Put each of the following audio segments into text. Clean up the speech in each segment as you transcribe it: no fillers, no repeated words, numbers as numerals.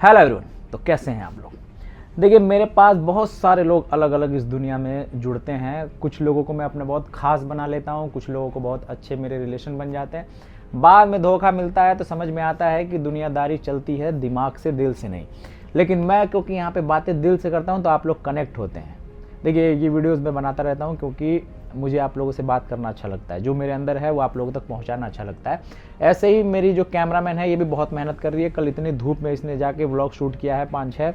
Hello everyone. तो कैसे हैं आप लोग? देखिए, मेरे पास बहुत सारे लोग अलग अलग इस दुनिया में जुड़ते हैं। कुछ लोगों को मैं अपने बहुत खास बना लेता हूं, कुछ लोगों को बहुत अच्छे मेरे रिलेशन बन जाते हैं। बाद में धोखा मिलता है तो समझ में आता है कि दुनियादारी चलती है दिमाग से, दिल से नहीं। लेकिन मैं क्योंकि यहाँ पे बातें दिल से करता हूँ तो आप लोग कनेक्ट होते हैं। देखिए, ये वीडियोज़ मैं बनाता रहता हूँ क्योंकि मुझे आप लोगों से बात करना अच्छा लगता है। जो मेरे अंदर है वो आप लोगों तक पहुंचाना अच्छा लगता है। ऐसे ही मेरी जो कैमरामैन है ये भी बहुत मेहनत कर रही है। कल इतनी धूप में इसने जाके व्लॉग शूट किया है 5-6।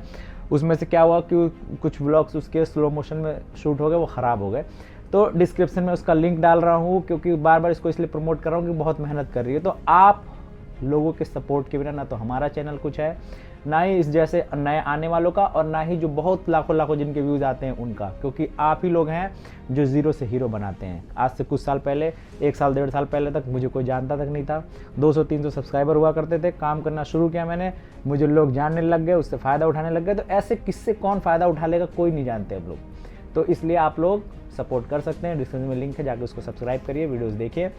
उसमें से क्या हुआ कि कुछ व्लॉग्स उसके स्लो मोशन में शूट हो गए, वो ख़राब हो गए। तो डिस्क्रिप्शन में उसका लिंक डाल रहा हूँ क्योंकि बार बार इसको इसलिए प्रमोट कर रहा हूँ कि बहुत मेहनत कर रही है। तो आप लोगों के सपोर्ट के बिना ना तो हमारा चैनल कुछ है, ना ही इस जैसे नए आने वालों का, और ना ही जो बहुत लाखों लाखों जिनके व्यूज़ आते हैं उनका। क्योंकि आप ही लोग हैं जो ज़ीरो से हीरो बनाते हैं। आज से कुछ साल पहले, 1 साल 1.5 साल पहले तक मुझे कोई जानता तक नहीं था। 200-300 सब्सक्राइबर हुआ करते थे। काम करना शुरू किया मैंने, मुझे लोग जानने लग गए, उससे फ़ायदा उठाने लग गए। तो ऐसे किससे कौन फ़ायदा उठा लेगा, कोई नहीं जानते हम लोग। तो इसलिए आप लोग सपोर्ट कर सकते हैं। डिस्क्रिप्शन में लिंक है, जाकर उसको सब्सक्राइब करिए, वीडियोज़ देखिए,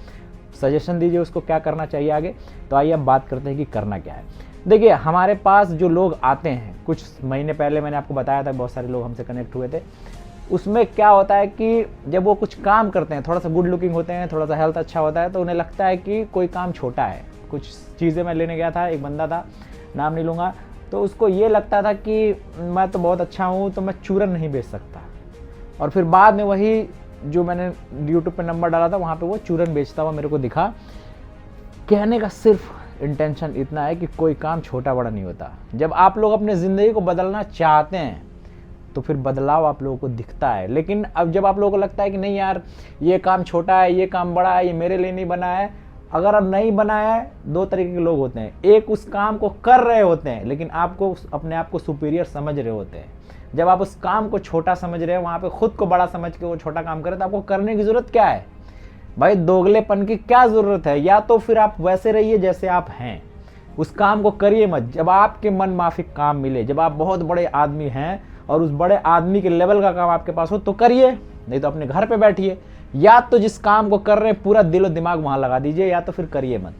सजेशन दीजिए उसको क्या करना चाहिए आगे। तो आइए अब बात करते हैं कि करना क्या है। देखिए, हमारे पास जो लोग आते हैं, कुछ महीने पहले मैंने आपको बताया था बहुत सारे लोग हमसे कनेक्ट हुए थे। उसमें क्या होता है कि जब वो कुछ काम करते हैं, थोड़ा सा गुड लुकिंग होते हैं, थोड़ा सा हेल्थ अच्छा होता है, तो उन्हें लगता है कि कोई काम छोटा है। कुछ चीज़ें मैं लेने गया था, एक बंदा था, नाम नहीं लूँगा, तो उसको ये लगता था कि मैं तो बहुत अच्छा हूँ तो मैं चूरन नहीं बेच सकता। और फिर बाद में वही जो मैंने यूट्यूब पे नंबर डाला था वहाँ पे वो चूरन बेचता हुआ मेरे को दिखा। कहने का सिर्फ इंटेंशन इतना है कि कोई काम छोटा बड़ा नहीं होता। जब आप लोग अपने ज़िंदगी को बदलना चाहते हैं तो फिर बदलाव आप लोगों को दिखता है। लेकिन अब जब आप लोगों को लगता है कि नहीं यार, ये काम छोटा है, ये काम बड़ा है, ये मेरे लिए नहीं बना है, अगर अब नहीं बनाया है, 2 तरीके के लोग होते हैं। एक उस काम को कर रहे होते हैं लेकिन आपको अपने आप को सुपीरियर समझ रहे होते हैं। जब आप उस काम को छोटा समझ रहे हैं, वहाँ पे खुद को बड़ा समझ के वो छोटा काम करें, तो आपको करने की ज़रूरत क्या है भाई? दोगलेपन की क्या ज़रूरत है? या तो फिर आप वैसे रहिए जैसे आप हैं, उस काम को करिए मत। जब आपके मन माफिक काम मिले, जब आप बहुत बड़े आदमी हैं और उस बड़े आदमी के लेवल का काम आपके पास हो तो करिए, नहीं तो अपने घर पे बैठिए। या तो जिस काम को कर रहे हैं पूरा दिलो दिमाग वहाँ लगा दीजिए, या तो फिर करिए मत।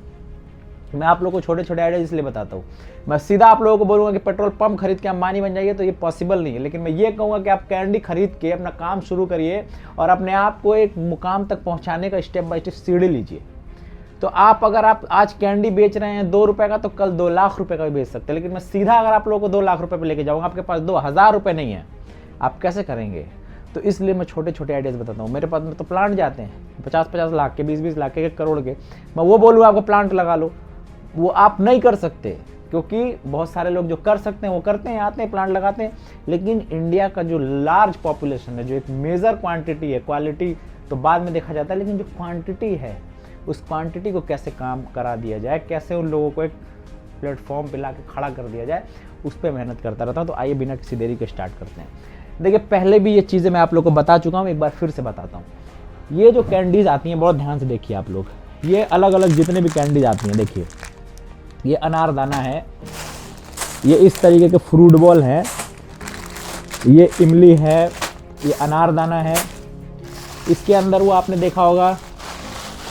मैं आप लोगों को छोटे छोटे आइडिया इसलिए बताता हूँ। मैं सीधा आप लोगों को बोलूँगा कि पेट्रोल पंप खरीद के अंबानी बन जाइए, तो ये पॉसिबल नहीं है। लेकिन मैं ये कहूँगा कि आप कैंडी खरीद के अपना काम शुरू करिए और अपने आप को एक मुकाम तक पहुँचाने का स्टेप बाय स्टेप सीढ़ी लीजिए। तो अगर आप आज कैंडी बेच रहे हैं 2 रुपये का, तो कल 2 लाख रुपये का भी बेच सकते हैं। लेकिन मैं सीधा अगर आप लोगों को 2 लाख रुपये पे लेके जाऊँगा, आपके पास 2000 रुपये नहीं है, आप कैसे करेंगे? तो इसलिए मैं छोटे छोटे आइडियाज़ बताता हूँ। मेरे पास में तो प्लांट जाते हैं 50-50 लाख के, 20-20 लाख के, 1 करोड़ के। मैं वो बोलूँ आपको प्लांट लगा लो, वो आप नहीं कर सकते। क्योंकि बहुत सारे लोग जो कर सकते हैं वो करते हैं, आते हैं, प्लांट लगाते हैं। लेकिन इंडिया का जो लार्ज पॉपुलेशन है, जो एक मेजर क्वांटिटी है, क्वालिटी तो बाद में देखा जाता है, लेकिन जो क्वांटिटी है उस क्वांटिटी को कैसे काम करा दिया जाए, कैसे उन लोगों को एक प्लेटफॉर्म पे ला के खड़ा कर दिया जाए, उस पर मेहनत करता रहता हूँ। तो आइए बिना किसी देरी के स्टार्ट करते हैं। देखिए, पहले भी ये चीज़ें मैं आप लोग को बता चुका हूँ, एक बार फिर से बताता हूँ। ये जो कैंडीज़ आती हैं, बहुत ध्यान से देखिए आप लोग, ये अलग अलग जितने भी कैंडीज आती हैं, देखिए ये अनारदाना है, ये इस तरीके के फ्रूट बॉल है, ये इमली है, ये अनारदाना है। इसके अंदर वो आपने देखा होगा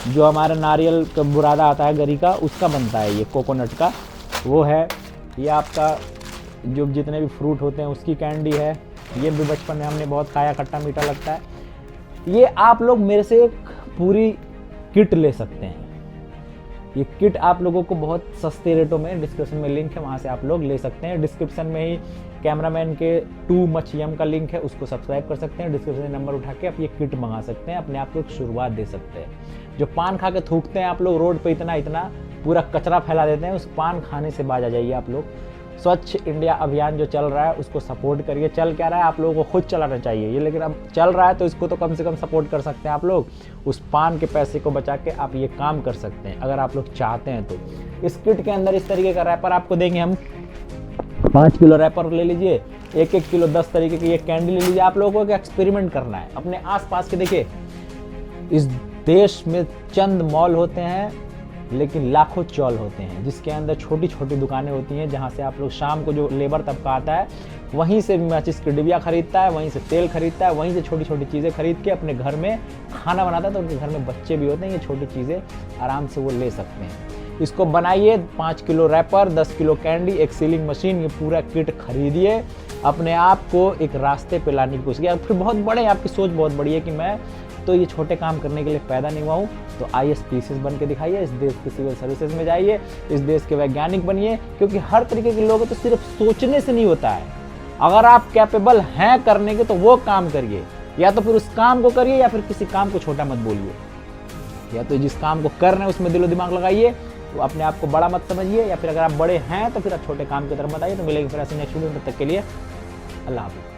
जो हमारा नारियल का बुरादा आता है गरी का, उसका बनता है, ये कोकोनट का वो है। ये आपका जो जितने भी फ्रूट होते हैं उसकी कैंडी है। ये भी बचपन में हमने बहुत खाया, खट्टा मीठा लगता है। ये आप लोग मेरे से एक पूरी किट ले सकते हैं। ये किट आप लोगों को बहुत सस्ते रेटों में, डिस्क्रिप्शन में लिंक है, वहाँ से आप लोग ले सकते हैं। डिस्क्रिप्शन में ही कैमरामैन के टू मच यम का लिंक है, उसको सब्सक्राइब कर सकते हैं। डिस्क्रिप्शन में नंबर उठा के आप ये किट मंगा सकते हैं, अपने आप को एक शुरुआत दे सकते हैं। जो पान खा के थूकते हैं आप लोग रोड पे, इतना इतना पूरा कचरा फैला देते हैं, उस पान खाने से बाज आ जाइए आप लोग। स्वच्छ इंडिया अभियान जो चल रहा है उसको सपोर्ट करिए। चल क्या रहा है, आप लोगों को खुद चलाना चाहिए ये, लेकिन अब चल रहा है तो इसको तो कम से कम सपोर्ट कर सकते हैं आप लोग। उस पान के पैसे को बचा के आप ये काम कर सकते हैं अगर आप लोग चाहते हैं तो। इस किट के अंदर इस तरीके का रैपर आपको देंगे हम। 5 किलो रैपर ले लीजिए, 1-1 किलो 10 तरीके की ये कैंडी ले लीजिए। आप लोगों को एक्सपेरिमेंट करना है अपने आसपास के। देखिए, इस देश में चंद मॉल होते हैं लेकिन लाखों चौल होते हैं, जिसके अंदर छोटी छोटी दुकानें होती हैं, जहाँ से आप लोग शाम को जो लेबर तबका आता है वहीं से माचिस की डिबिया खरीदता है, वहीं से तेल खरीदता है, वहीं से छोटी छोटी चीज़ें खरीद के अपने घर में खाना बनाता है। तो उनके घर में बच्चे भी होते हैं, ये छोटी चीज़ें आराम से वो ले सकते हैं। इसको बनाइए, 5 किलो रैपर, 10 किलो कैंडी, एक सीलिंग मशीन, ये पूरा किट खरीदिए, अपने आप को एक रास्ते पे लाने की कोशिश कीजिए। फिर बहुत बड़े, आपकी सोच बहुत बड़ी है कि मैं तो ये छोटे काम करने के लिए पैदा नहीं हुआ हूँ, तो IAS बन के दिखाइए, इस देश के सिविल सर्विसेज में जाइए, इस देश के वैज्ञानिक बनिए, क्योंकि हर तरीके के लोग तो सिर्फ सोचने से नहीं होता है। अगर आप कैपेबल हैं करने के तो वो काम करिए, या तो फिर उस काम को करिए या फिर किसी काम को छोटा मत बोलिए, या तो जिस काम को कर रहे हैं उसमें दिलो दिमाग लगाइए, तो अपने आप को बड़ा मत समझिए, या फिर अगर आप बड़े हैं तो फिर आप छोटे काम की तरफ मत आइए। तो मिलेंगे फिर ऐसे नेक्स्ट वीडियो में, तब तक के लिए अल्लाह हाफ़िज़।